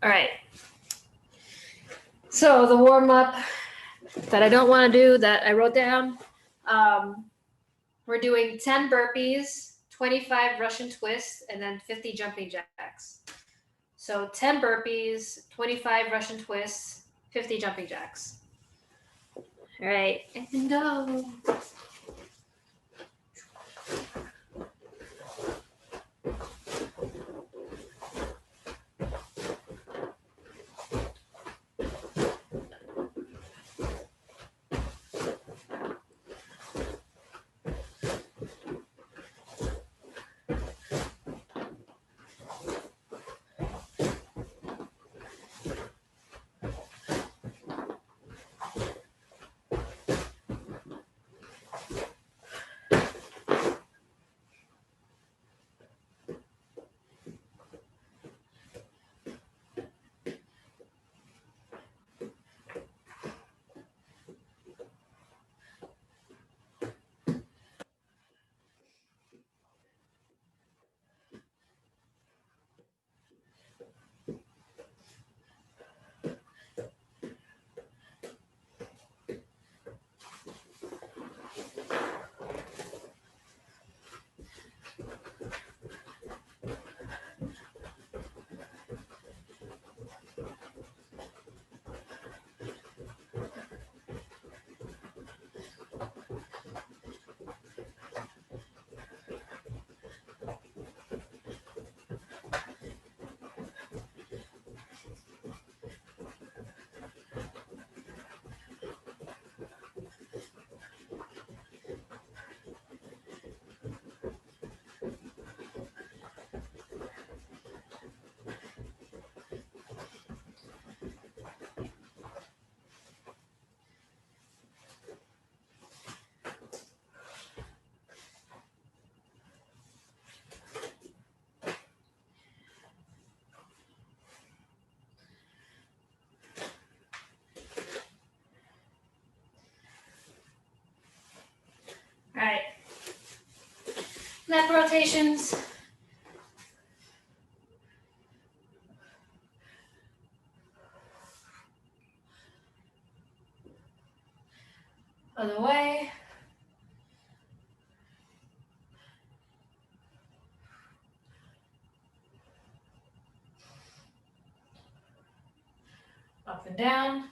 All right. So the warm-up that I don't want to do that I wrote down, we're doing 10 burpees, 25 Russian twists, and then 50 jumping jacks. So 10 burpees, 25 Russian twists, 50 jumping jacks. All right, and go. All right. Neck rotations. Other way. Up and down.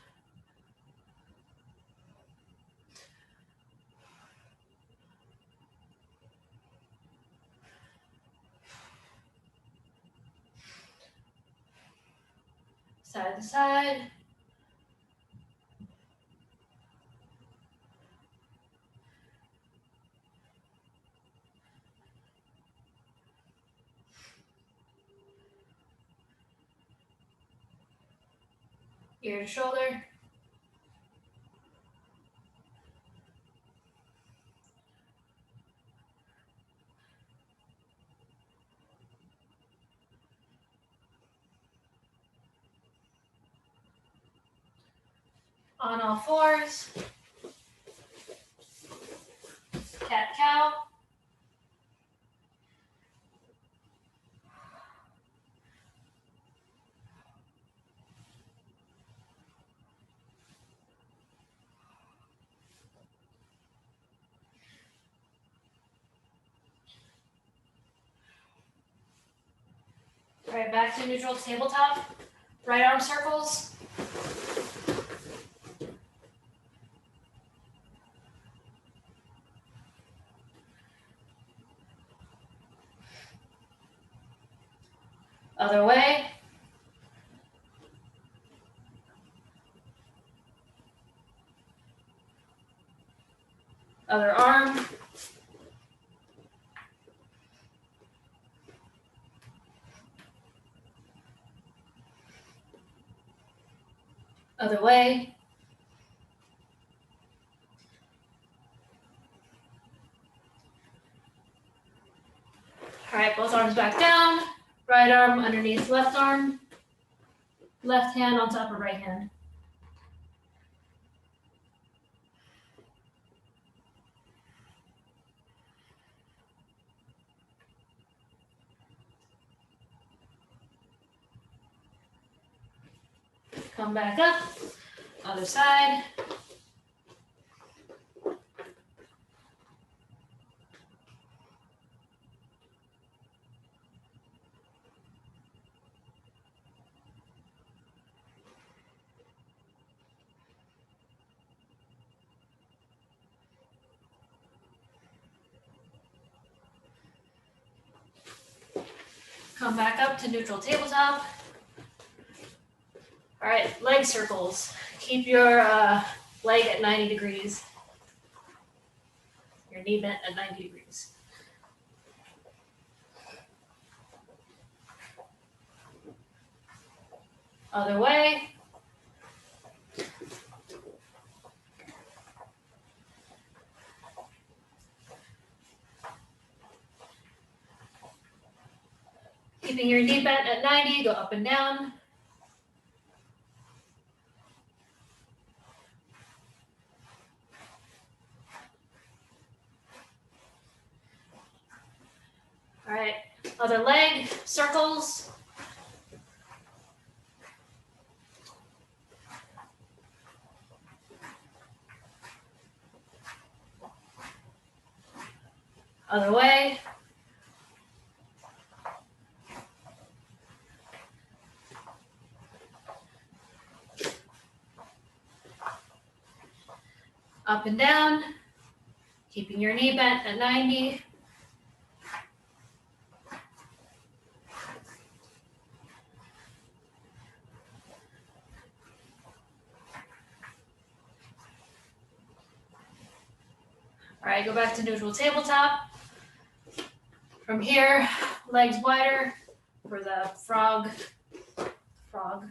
Side to side. Ear to shoulder. On all fours. Cat cow. All right, back to neutral tabletop. Right arm circles. Other way. Other arm. Other way. All right, both arms back down. Right arm underneath left arm. Left hand on top of right hand. Come back up, other side. Come back up to neutral tabletop. All right, leg circles. Keep your leg at 90 degrees. Your knee bent at 90 degrees. Other way. Keeping your knee bent at 90, go up and down. All right, other leg, circles. Other way. Up and down, keeping your knee bent at 90. All right, go back to neutral tabletop. From here, legs wider for the frog. All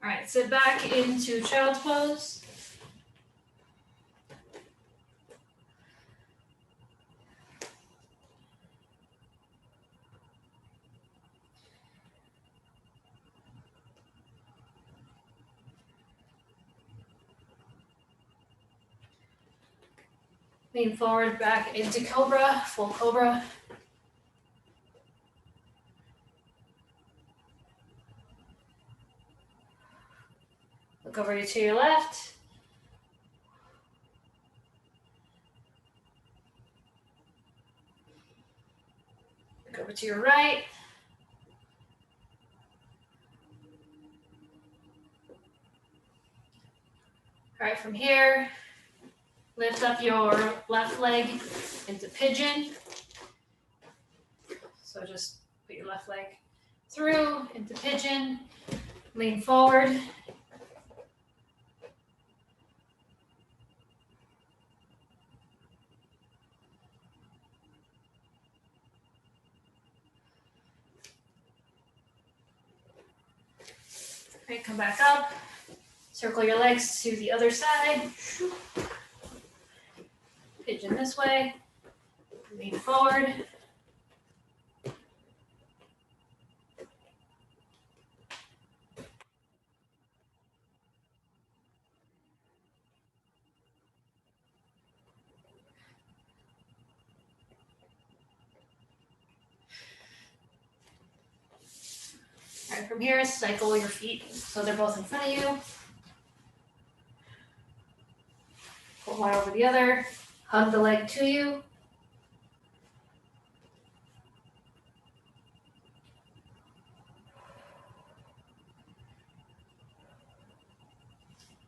right, sit back into child's pose. Lean forward back into cobra, full cobra. Look over to your left. Look over to your right. All right, from here, lift up your left leg into pigeon. So just put your left leg through into pigeon, lean forward. All right, come back up. Circle your legs to the other side. Pigeon this way. Lean forward. All right, from here, cycle your feet so they're both in front of you. Pull one over the other. Hug the leg to you.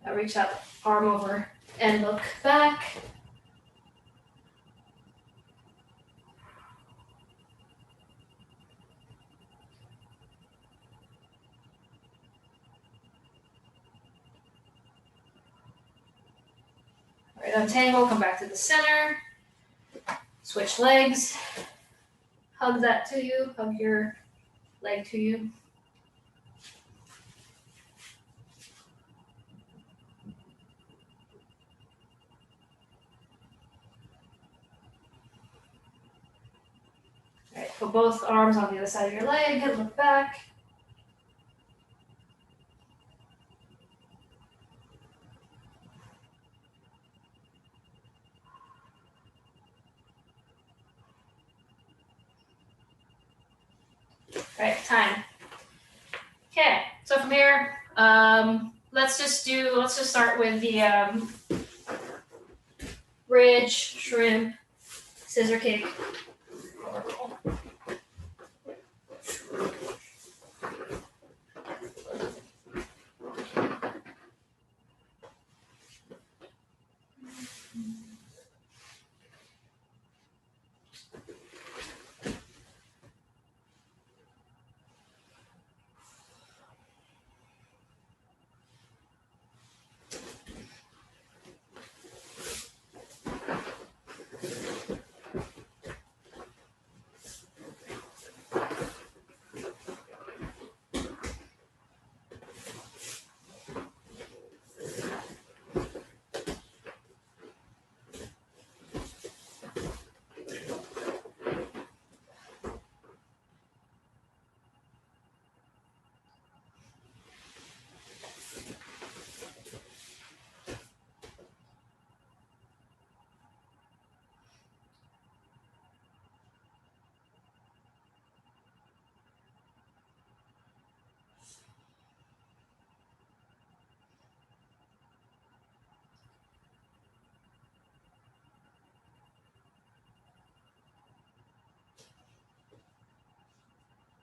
Now reach up, arm over, and look back. All right, untangle, come back to the center. Switch legs. Hug that to you, hug your leg to you. All right, put both arms on the other side of your leg and look back. All right, time. Okay, so from here, let's just start with the ridge, shrimp, scissor kick.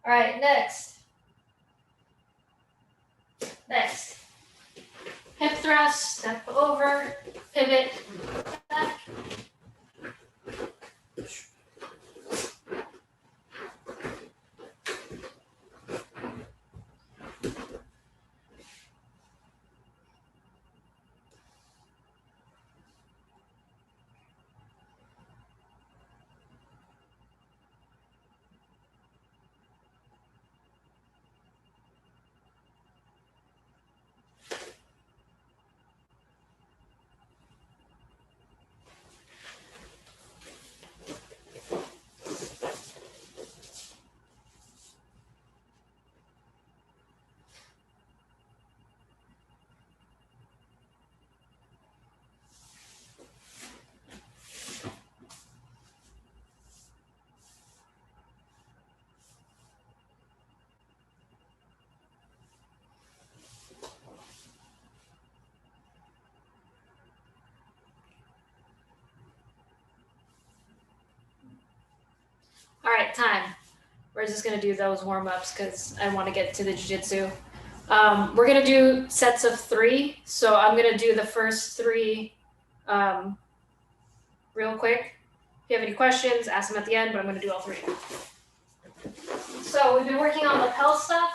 All right, next. Hip thrust, step over, pivot, back. All right, time. We're just gonna do those warm-ups because I want to get to the jiu-jitsu. We're gonna do sets of 3. So I'm gonna do the first 3 real quick. If you have any questions, ask them at the end, but I'm gonna do all 3. So we've been working on lapel stuff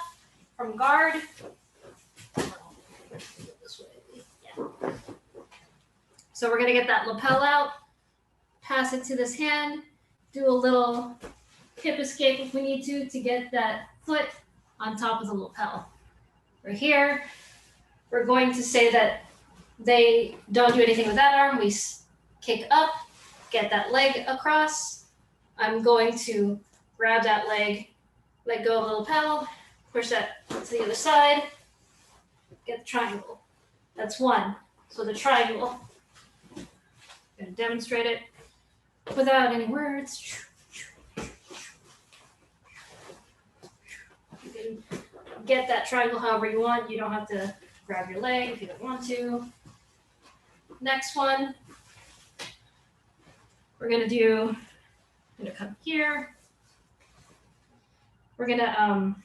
from guard. So we're gonna get that lapel out, pass it to this hand, do a little hip escape if we need to get that foot on top of the lapel. Right here, we're going to say that they don't do anything with that arm. We kick up, get that leg across. I'm going to grab that leg, let go of the lapel, push that to the other side, get the triangle. That's 1. So the triangle, I'm going to demonstrate it without any words. You can get that triangle however you want. You don't have to grab your leg if you don't want to. Next one, we're gonna do, I'm gonna come here. We're gonna,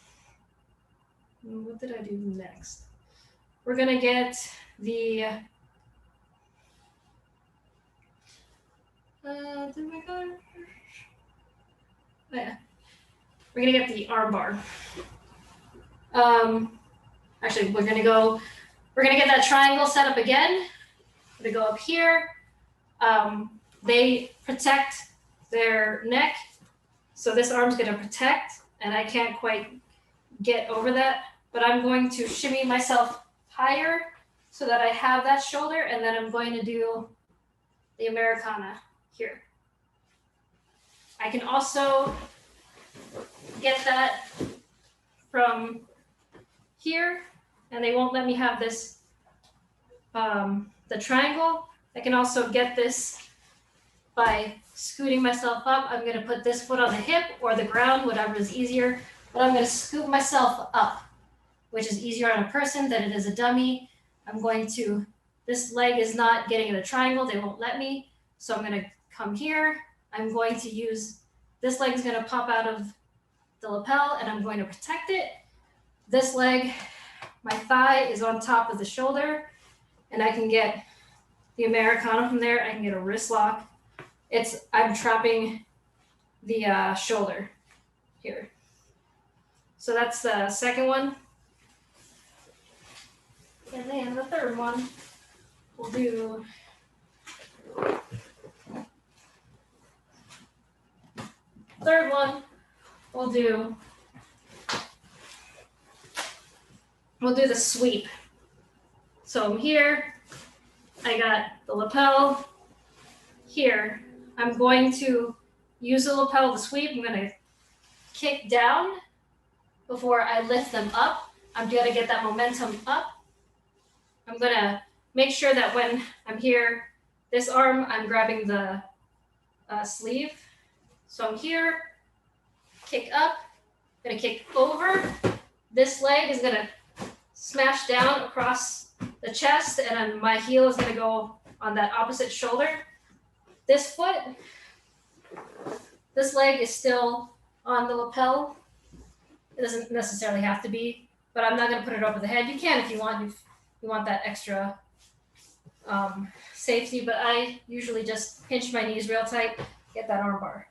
what did I do next? We're gonna get the, did I go? Oh yeah. We're gonna get the armbar. Actually, we're gonna get that triangle set up again. We're gonna go up here. They protect their neck, so this arm's gonna protect, and I can't quite get over that, but I'm going to shimmy myself higher so that I have that shoulder, and then I'm going to do the Americana here. I can also get that from here, and they won't let me have this, the triangle. I can also get this by scooting myself up. I'm gonna put this foot on the hip or the ground, whatever is easier. but I'm going to scoop myself up, which is easier on a person than it is a dummy. I'm going to, this leg is not getting in a triangle, they won't let me. So I'm going to come here. I'm going to use, this leg is going to pop out of the lapel and I'm going to protect it. This leg, my thigh is on top of the shoulder and I can get the Americana from there. I can get a wrist lock. I'm trapping the shoulder here. So that's the second one. And then the third one, we'll do we'll do the sweep. So I'm here, I got the lapel here. I'm going to use the lapel to sweep. I'm going to kick down before I lift them up. I'm going to get that momentum up. I'm going to make sure that when I'm here, this arm, I'm grabbing the sleeve. So I'm here, kick up, going to kick over. This leg is going to smash down across the chest, and then my heel is going to go on that opposite shoulder. This foot, this leg is still on the lapel. It doesn't necessarily have to be, but I'm not going to put it over the head. You can if you want. If you want that extra safety, but I usually just pinch my knees real tight, get that arm bar.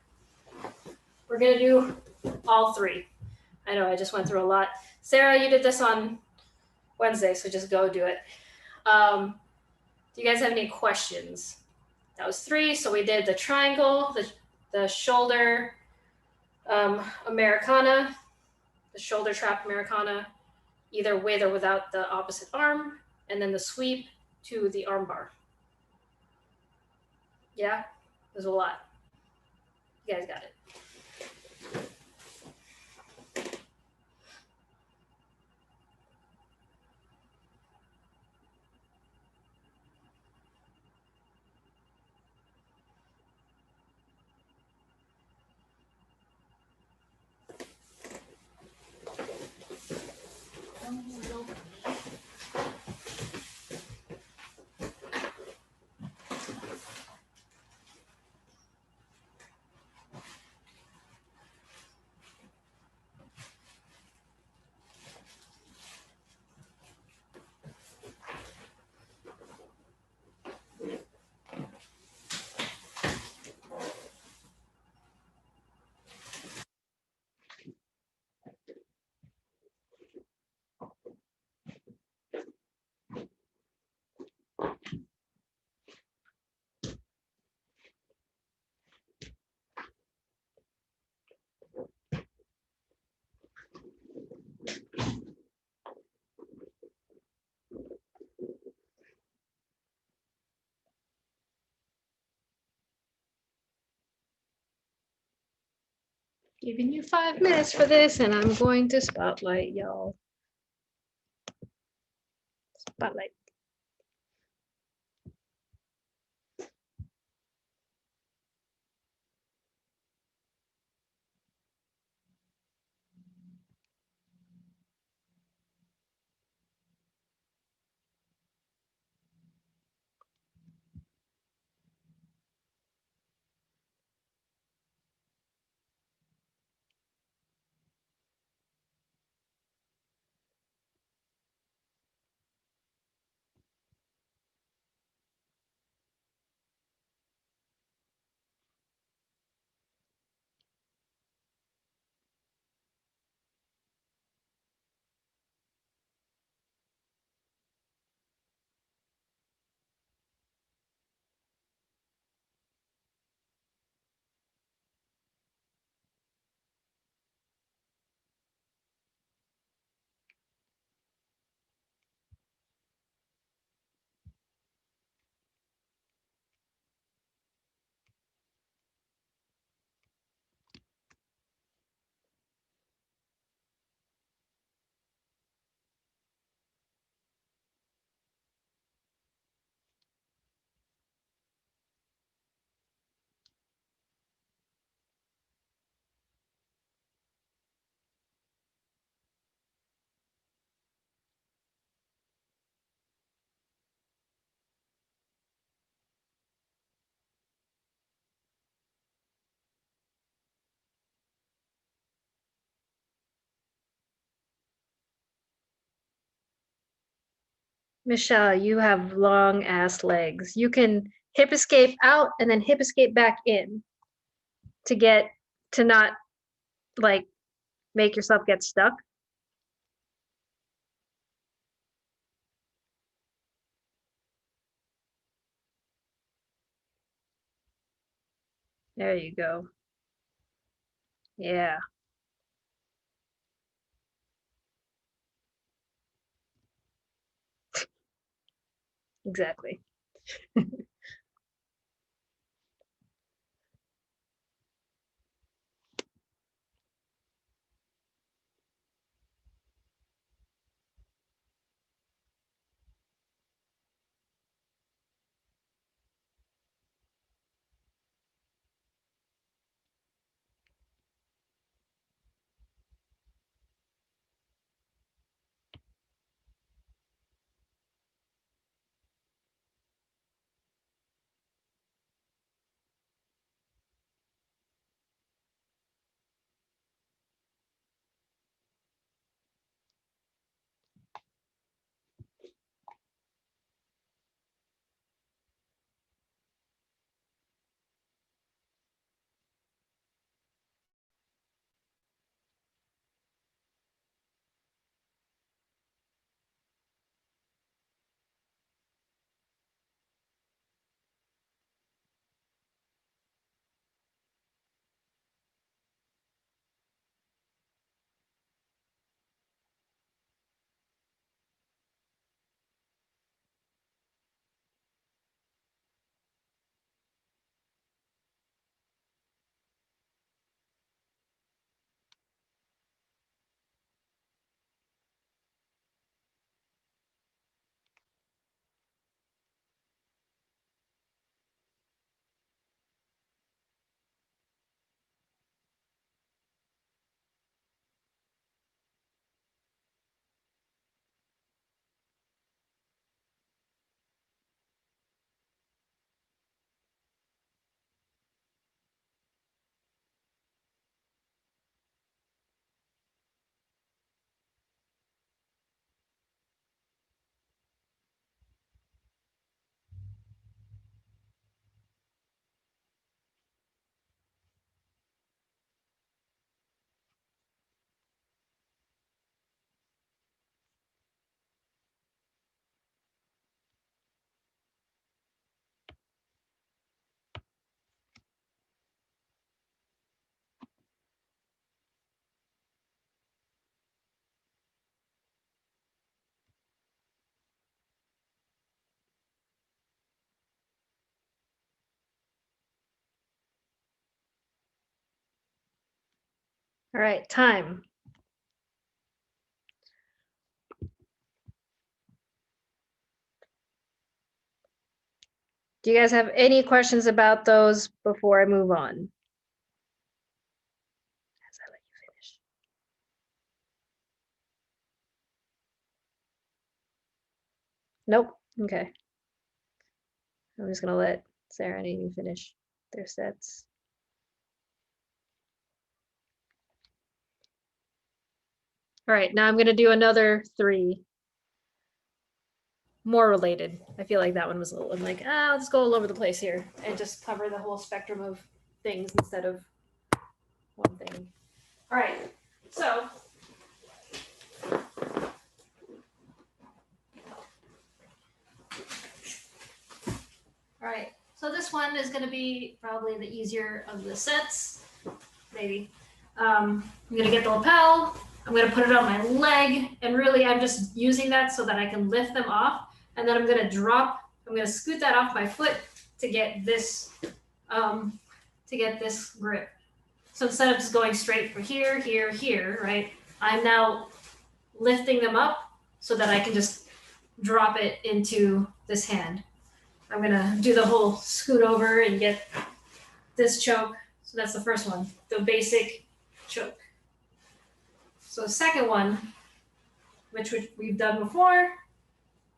We're going to do all three. I know I just went through a lot. Sarah, you did this on Wednesday, so just go do it. Do you guys have any questions? That was 3. So we did the triangle, the shoulder Americana, the shoulder trap Americana, either with or without the opposite arm, and then the sweep to the arm bar. Yeah, there's a lot. You guys got it. Giving you 5 minutes for this, and I'm going to spotlight y'all. Spotlight. Michelle, you have long ass legs. You can hip escape out and then hip escape back in to get to not like make yourself get stuck. There you go. Yeah, exactly. All right, time. Do you guys have any questions about those before I move on? As I let you finish. Nope. Okay. I'm just gonna let Sarah and Amy finish their sets. All right, now I'm gonna do another 3. More related. I feel like that one was a little, I'm like, I'll just go all over the place here and just cover the whole spectrum of things instead of one thing. All right, so all right, so this one is going to be probably the easier of the sets, maybe. I'm going to get the lapel. I'm going to put it on my leg, and really, I'm just using that so that I can lift them off, and then I'm going to drop. I'm going to scoot that off my foot to get this grip. So instead of just going straight for here, here, here, right? I'm now lifting them up so that I can just drop it into this hand. I'm gonna do the whole scoot over and get this choke. So that's the first one, the basic choke. So the second one, which we've done before,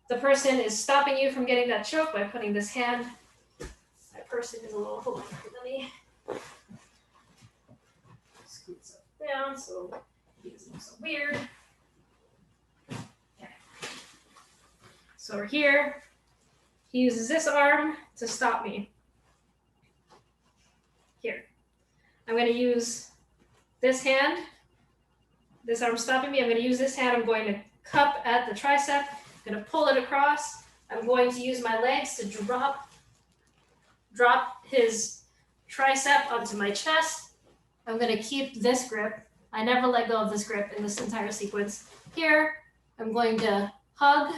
the person is stopping you from getting that choke by putting this hand. That person is a little, hold on, let me scoot stuff down so he doesn't look so weird. Okay. So we're here. He uses this arm to stop me. Here. I'm going to use this hand. This arm stopping me. I'm going to use this hand. I'm going to cup at the tricep. I'm going to pull it across. I'm going to use my legs to drop his tricep onto my chest. I'm going to keep this grip. I never let go of this grip in this entire sequence. Here, I'm going to hug.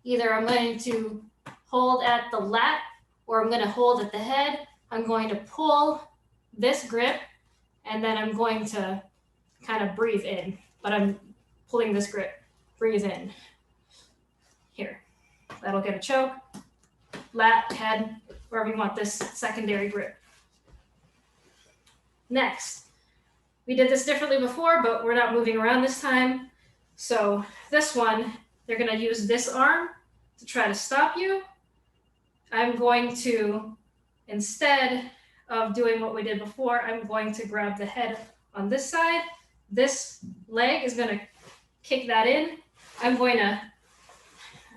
Either I'm going to hold at the lat or I'm going to hold at the head. I'm going to pull this grip and then I'm going to kind of breathe in, but I'm pulling this grip. Breathe in. Here. That'll get a choke. Lat, head, wherever you want this secondary grip. Next, we did this differently before, but we're not moving around this time. So this one, they're going to use this arm to try to stop you. I'm going to, instead of doing what we did before, I'm going to grab the head on this side. This leg is going to kick that in. I'm going to,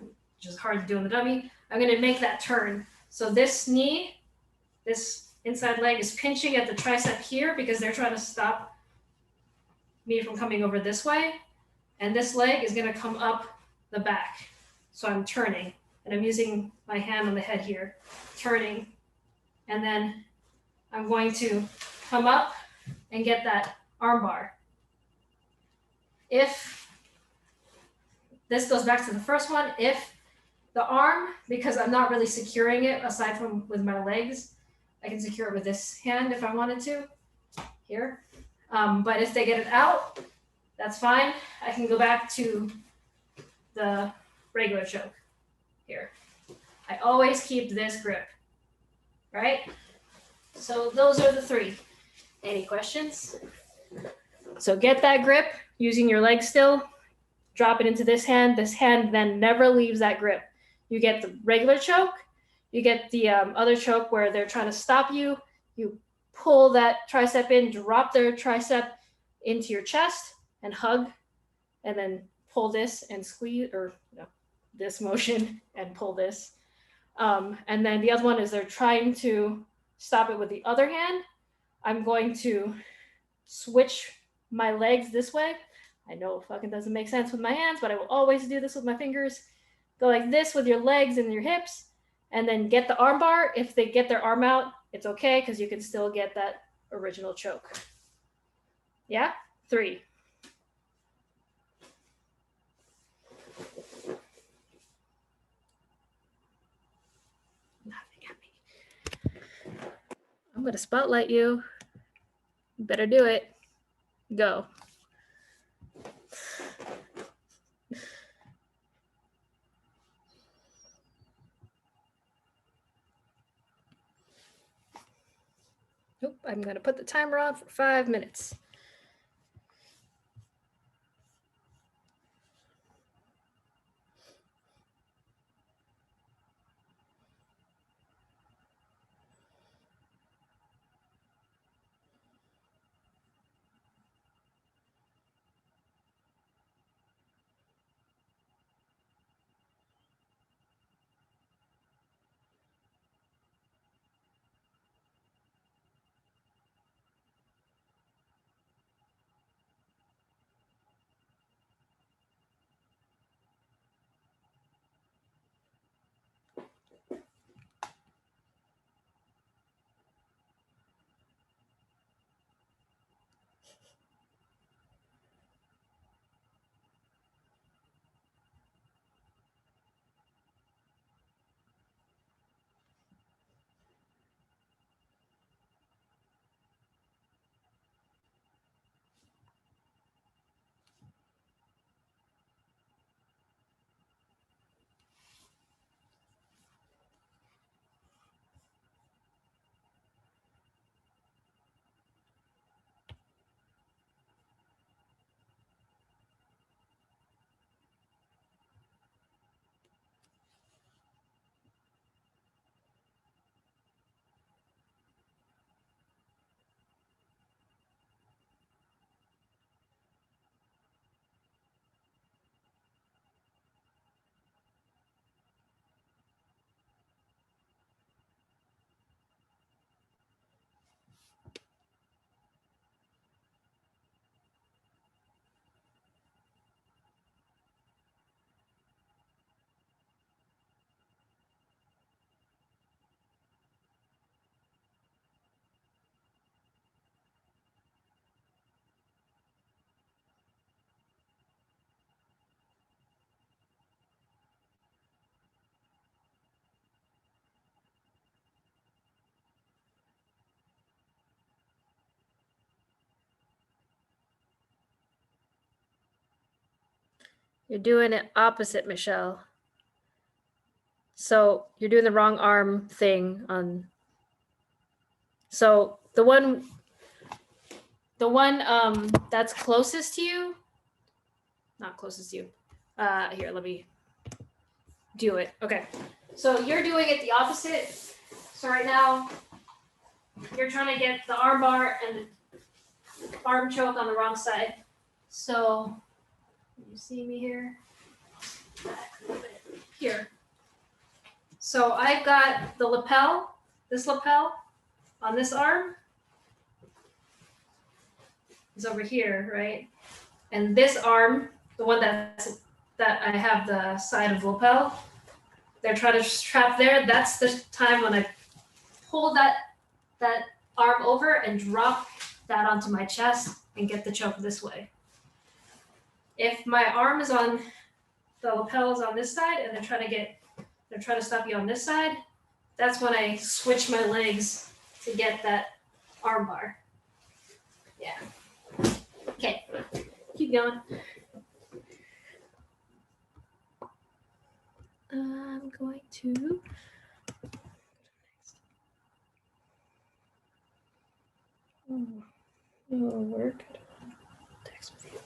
which is hard to do on the dummy, I'm going to make that turn. So this knee, this inside leg is pinching at the tricep here because they're trying to stop me from coming over this way. And this leg is going to come up the back. So I'm turning and I'm using my hand on the head here, turning. And then I'm going to come up and get that armbar. If this goes back to the first one, if the arm, because I'm not really securing it aside from with my legs, I can secure it with this hand if I wanted to, here. But if they get it out, that's fine. I can go back to the regular choke here. I always keep this grip, right? So those are the three. Any questions? So get that grip using your leg still, drop it into this hand. This hand then never leaves that grip. You get the regular choke, you get the other choke where they're trying to stop you. You pull that tricep in, drop their tricep into your chest and hug, and then pull this and squeeze, or this motion and pull this. And then the other one is they're trying to stop it with the other hand. I'm going to switch my legs this way. I know it fucking doesn't make sense with my hands, but I will always do this with my fingers. Go like this with your legs and your hips, and then get the arm bar. If they get their arm out, it's okay because you can still get that original choke. Yeah? 3. Nothing at me. I'm going to spotlight you. You better do it. Go. Nope, I'm going to put the timer on for 5 minutes. You're doing it opposite, Michelle. So you're doing the wrong arm thing on. So the one that's closest to you, not closest to you. Here, let me do it. Okay. So you're doing it the opposite. So right now, you're trying to get the arm bar and the arm choke on the wrong side. So you see me here? Back a little bit. Here. So I've got the lapel, this lapel on this arm is over here, right? And this arm, the one that I have the side of the lapel, they're trying to strap there. That's the time when I pull that arm over and drop that onto my chest and get the choke this way. If my arm is on, the lapel is on this side and they're trying to stop you on this side, that's when I switch my legs to get that arm bar. Yeah. Okay, keep going. I'm going to. Where could I text with you?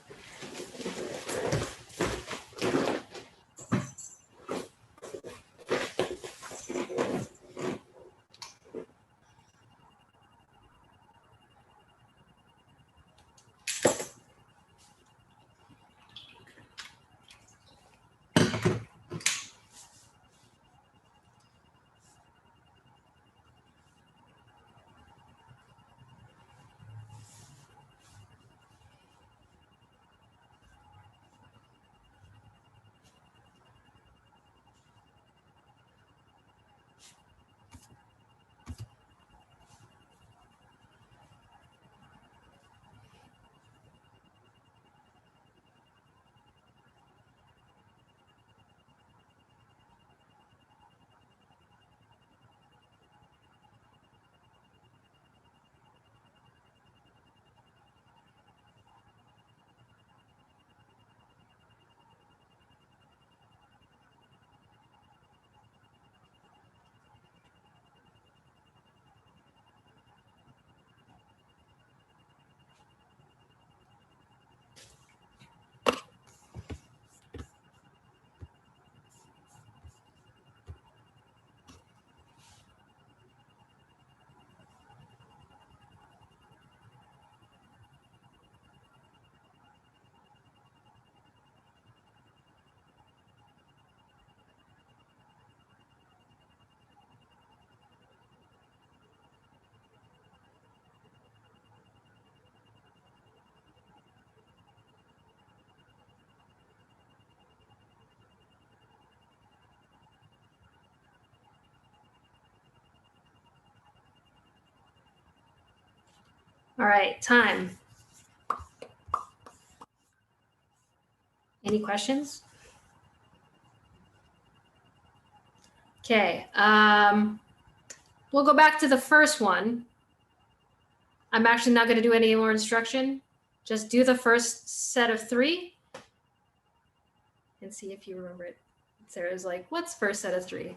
All right, time. Any questions? Okay, we'll go back to the first one. I'm actually not going to do any more instruction. Just do the first set of 3 and see if you remember it. Sarah's like, what's first set of 3?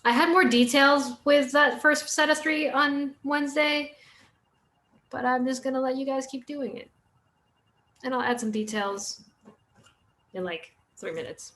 I had more details with that first set of 3 on Wednesday, but I'm just going to let you guys keep doing it. And I'll add some details in like 3 minutes.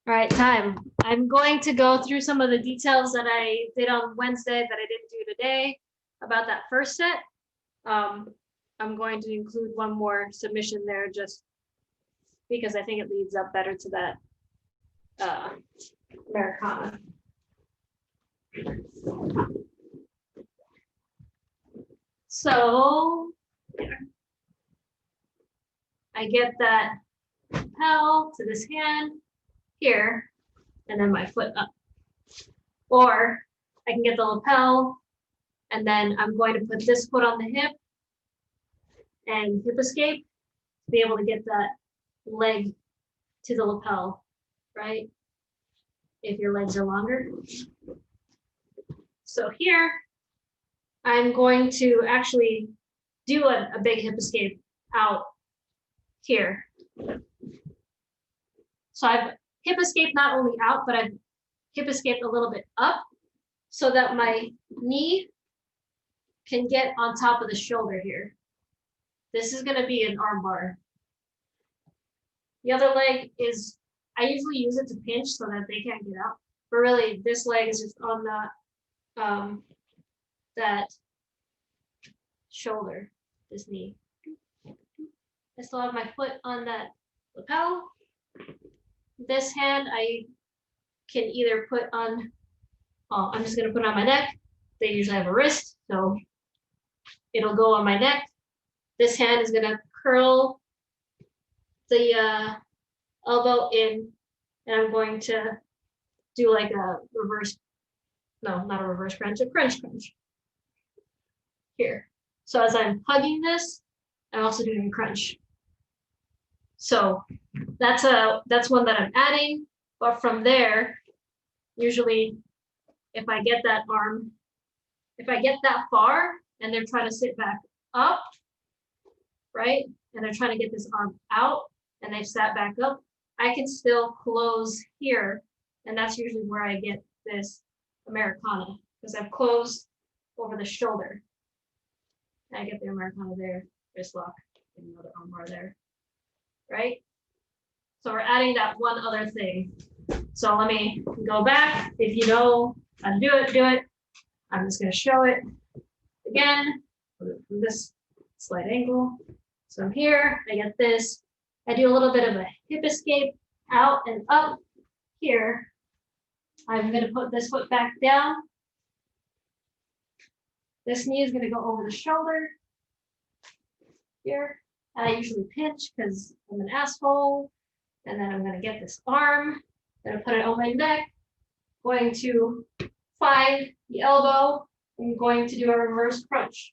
All right, time. I'm going to go through some of the details that I did on Wednesday that I didn't do today about that first set. I'm going to include one more submission there just because I think it leads up better to that Americana. So I get that lapel to this hand here, and then my foot up. Or I can get the lapel, and then I'm going to put this foot on the hip and hip escape to be able to get that leg to the lapel, right? If your legs are longer. So here, I'm going to actually do a big hip escape out here. So I've hip escaped not only out, but I've hip escaped a little bit up so that my knee can get on top of the shoulder here. This is going to be an arm bar. The other leg is, I usually use it to pinch so that they can't get out. But really, this leg is just on the that shoulder, this knee. I still have my foot on that lapel. This hand I can either put on, I'm just going to put it on my neck. They usually have a wrist, so it'll go on my neck. This hand is going to curl the elbow in, and I'm going to do like a reverse, no, not a reverse crunch, a crunch here. So as I'm hugging this, I'm also doing a crunch. So that's one that I'm adding, but from there, usually if I get that arm, if I get that far and they're trying to sit back up, right? And they're trying to get this arm out and they've sat back up, I can still close here. And that's usually where I get this Americana, because I've closed over the shoulder. And I get the Americana there, wrist lock, and another armbar there, right? So we're adding that one other thing. So let me go back. If you know how to do it. I'm just going to show it again from this slight angle. So I'm here, I get this. I do a little bit of a hip escape out and up here. I'm going to put this foot back down. This knee is going to go over the shoulder here. I usually pinch because I'm an asshole. And then I'm going to get this arm, going to put it on my neck, going to find the elbow. I'm going to do a reverse crunch,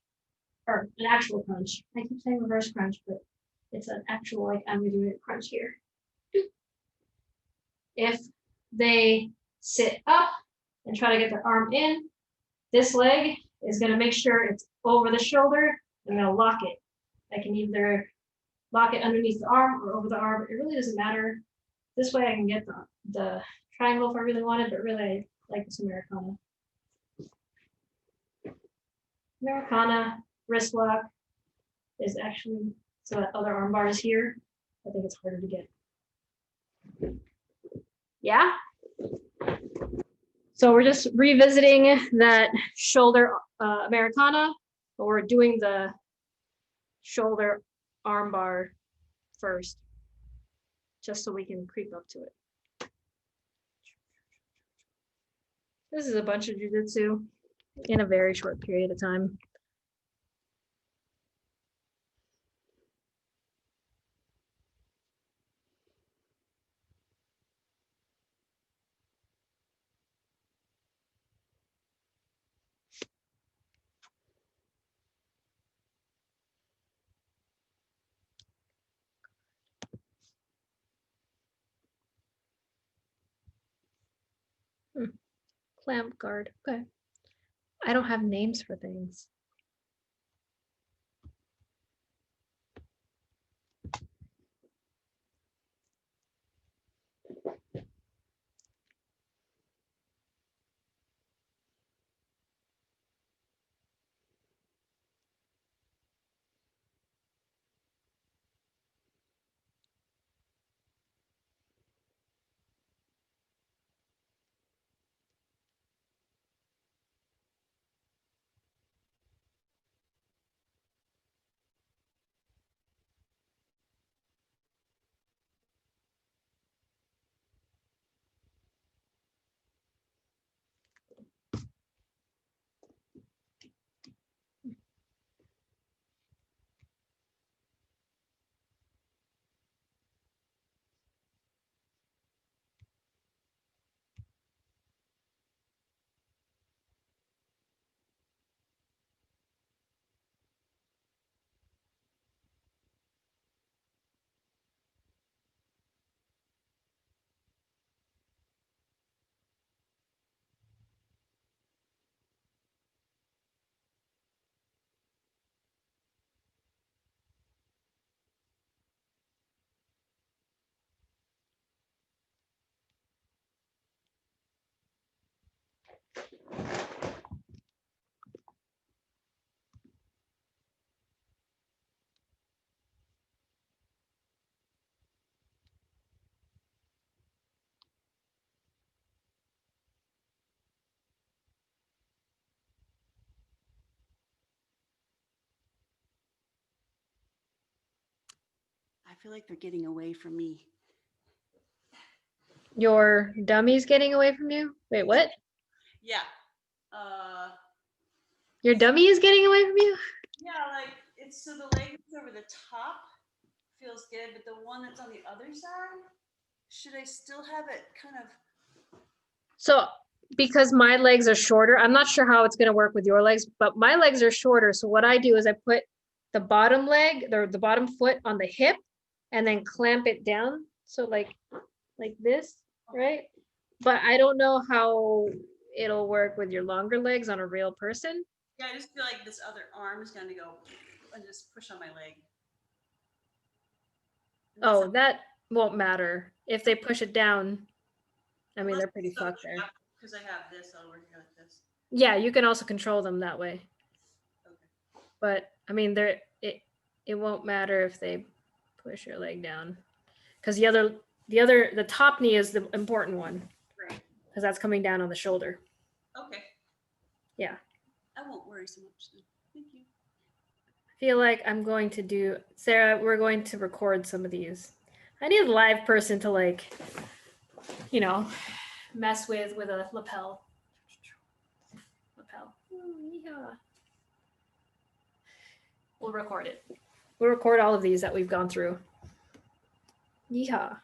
or an actual crunch. I keep saying reverse crunch, but it's an actual, like I'm going to do a crunch here. If they sit up and try to get their arm in, this leg is going to make sure it's over the shoulder. I'm going to lock it. I can either lock it underneath the arm or over the arm. It really doesn't matter. This way I can get the triangle if I really wanted, but really I like this Americana. Americana wrist lock is actually, so that other arm bar is here. I think it's harder to get. Yeah? So we're just revisiting that shoulder Americana, but we're doing the shoulder arm bar first, just so we can creep up to it. This is a bunch of jujitsu in a very short period of time. Clamp guard. Okay. I don't have names for things. I feel like they're getting away from me. Your dummy's getting away from you? Wait, what? Yeah. Your dummy is getting away from you? Yeah, like it's so the leg that's over the top feels good, but the one that's on the other side, should I still have it kind of? So because my legs are shorter, I'm not sure how it's going to work with your legs, but my legs are shorter. So what I do is I put the bottom leg, the bottom foot on the hip and then clamp it down. So like this, right? But I don't know how it'll work with your longer legs on a real person. Yeah, I just feel like this other arm is going to go and just push on my leg. Oh, that won't matter. If they push it down, I mean, they're pretty fucked there. Because I have this, I'll work like this. Yeah, you can also control them that way. Okay. But I mean, it won't matter if they push your leg down, because the top knee is the important one. Right. Because that's coming down on the shoulder. Okay. Yeah. I won't worry so much then. Thank you. I feel like I'm going to do, Sarah, we're going to record some of these. I need a live person to like, mess with a lapel. Ooh, yeah. We'll record it. We'll record all of these that we've gone through. Yeehaw.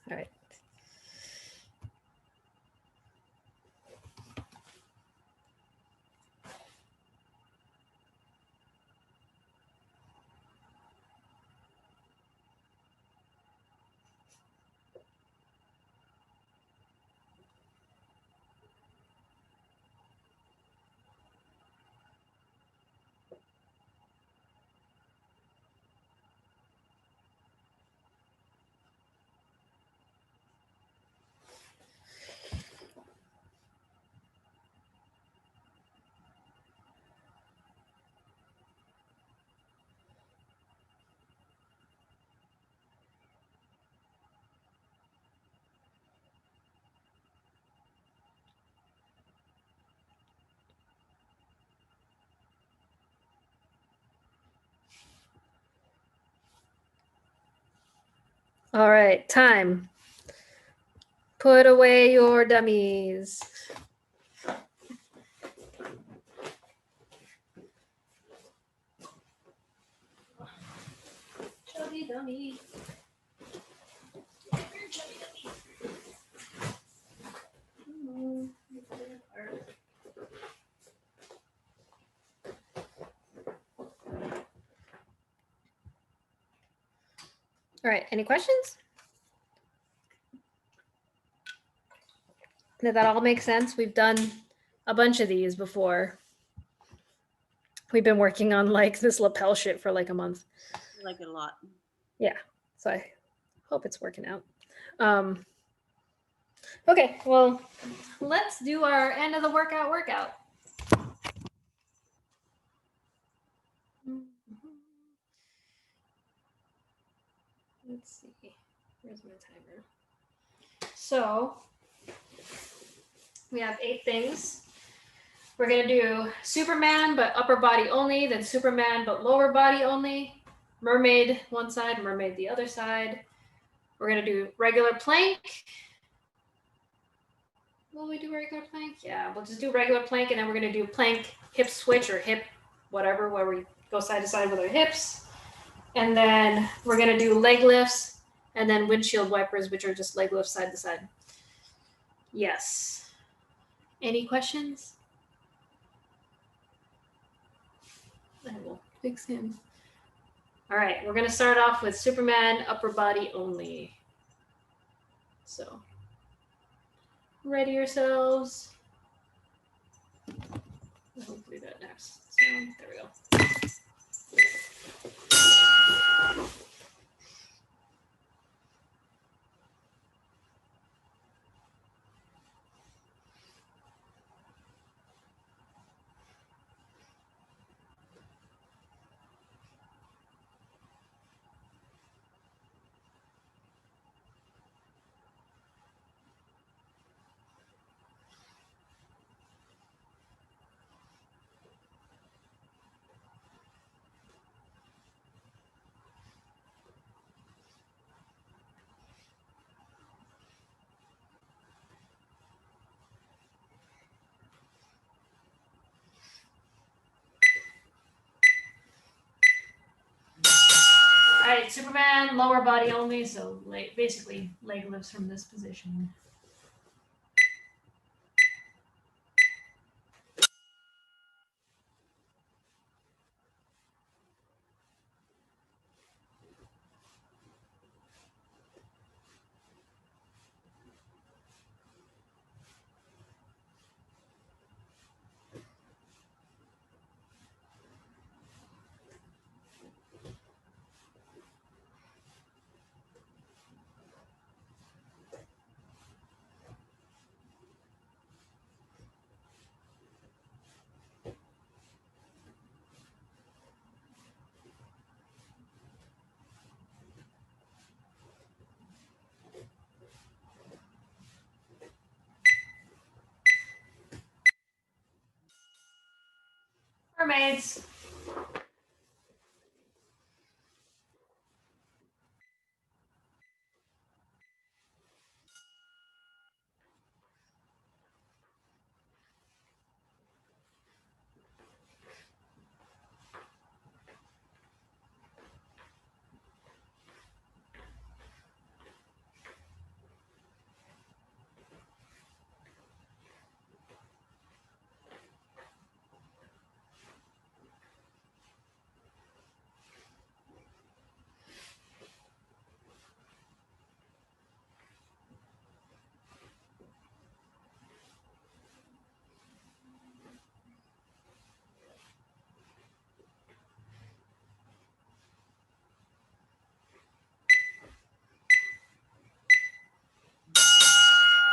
All right. All right, time. Put away your dummies. Chubby dummy. Chubby dummy. All right, any questions? Did that all make sense? We've done a bunch of these before. We've been working on like this lapel shit for like a month. I like it a lot. Yeah, so I hope it's working out. Okay, well, let's do our end of the workout. Let's see. Where's my timer? So we have 8 things. We're gonna do Superman, but upper body only, then Superman, but lower body only, mermaid one side, mermaid the other side. We're gonna do regular plank. Will we do regular plank? Yeah, we'll just do regular plank, and then we're gonna do plank hip switch or hip whatever, where we go side to side with our hips. And then we're gonna do leg lifts and then windshield wipers, which are just leg lifts side to side. Yes. Any questions? I will fix him. All right, we're gonna start off with Superman upper body only. So, ready yourselves. Hopefully that next sound. There we go. right, Superman, lower body only, so basically leg lifts from this position. Mermaids.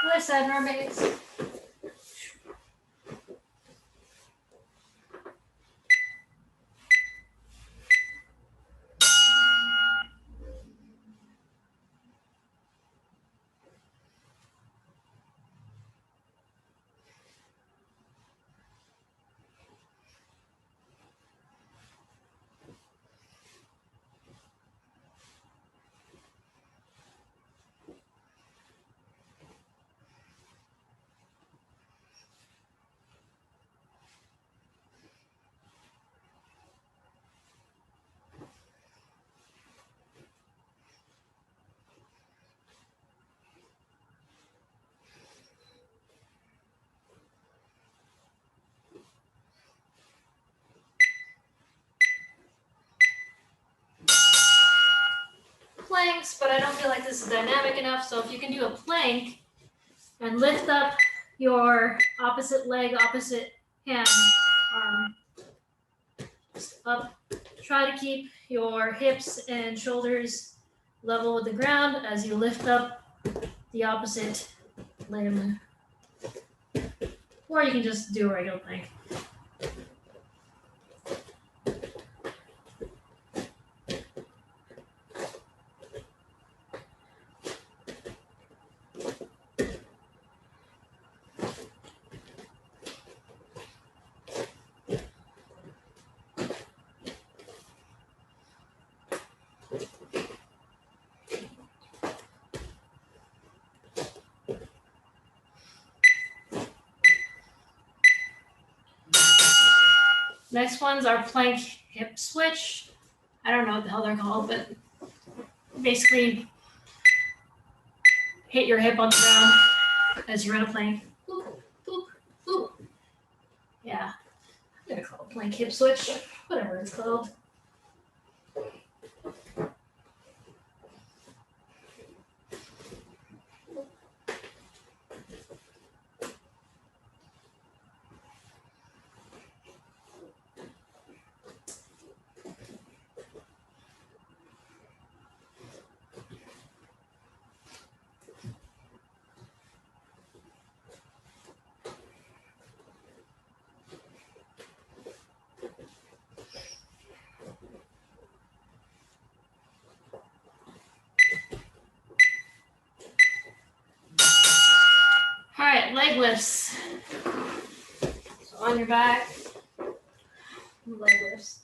As I said, mermaids. Planks, but I don't feel like this is dynamic enough, so if you can do a plank and lift up your opposite leg, opposite hand, arm, just up. Try to keep your hips and shoulders level with the ground as you lift up the opposite limb. Or you can just do a regular plank. Next one's our plank hip switch. I don't know what the hell they're called, but basically hit your hip on the ground as you're in a plank. Boop, boop, boop. Yeah, I'm gonna call it plank hip switch, whatever it's called. All right, leg lifts. So on your back, leg lifts.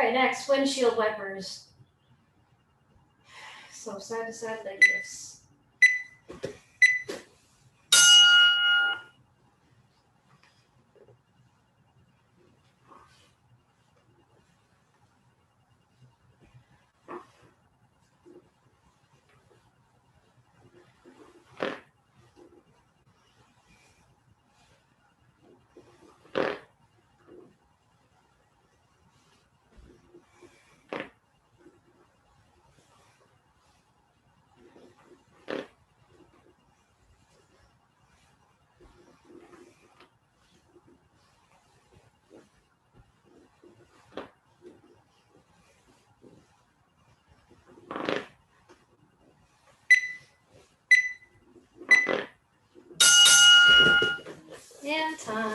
right, next, windshield wipers. So side to side leg lifts. And time.